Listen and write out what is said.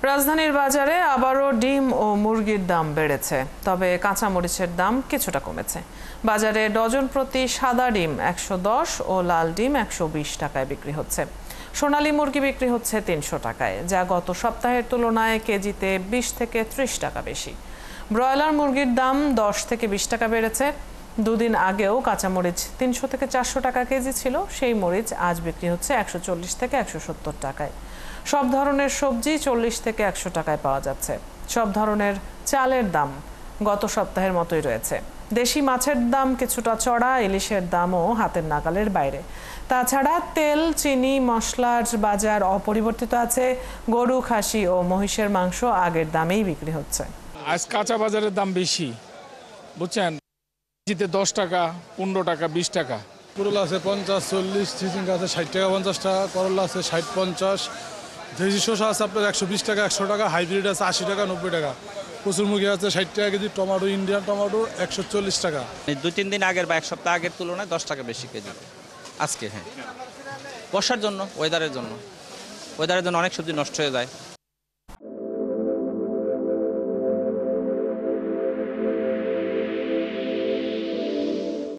রাজধানীর বাজারে আবারও ডিম ও মুরগির দাম বেড়েছে, তবে কাঁচামরিচের দাম কিছুটা কমেছে। বাজারে ডজন প্রতি সাদা ডিম 110 ও লাল ডিম 120 টাকায় বিক্রি হচ্ছে। সোনালী মুরগি বিক্রি হচ্ছে 300 টাকায়, যা গত সপ্তাহের তুলনায় কেজিতে 20 থেকে 30 টাকা বেশি। ব্রয়লার মুরগির দাম 10 থেকে 20 টাকা বেড়েছে। দুদিন আগেও কাঁচামরিচ 300 থেকে 400 টাকা কেজি ছিল, সেই মরিচ আজ বিক্রি হচ্ছে 140 থেকে 170 টাকায়। সব ধরনের সবজি 40 থেকে 100 টাকায় পাওয়া যাচ্ছে। সব ধরনের চালের দাম গত সপ্তাহের মতোই রয়েছে। দেশি মাছের দাম কিছুটা চড়া, ইলিশের দামও হাতের নাগালের বাইরে। তাছাড়া তেল, চিনি, মশলার বাজার অপরিবর্তিত আছে। গরু, খাসি ও মহিষের মাংস আগের দামেই বিক্রি হচ্ছে। আজ কাঁচা বাজারের দাম বেশি, বুঝছেন, কেজিতে 10 টাকা, 15 টাকা, 20 টাকা। করলা আছে 50, 40, চিচিঙ্গা আছে 60 টাকা, 50 টাকা, করলা আছে 60, 50, দেশি শসা আছে আপনার 120 টাকা, 100 টাকা, হাইব্রিড আছে 80 টাকা, 90 টাকা, কচুরমুখী আছে 60 টাকা কেজি, টমেটো, ইন্ডিয়ান টমেটো 140 টাকা। 2-3 দিন আগের বা এক সপ্তাহ আগের তুলনায় 10 টাকা বেশি কেজি আজকে। হ্যাঁ, বর্ষার জন্য, ওয়েদারের জন্য অনেক সবজি নষ্ট হয়ে যায়।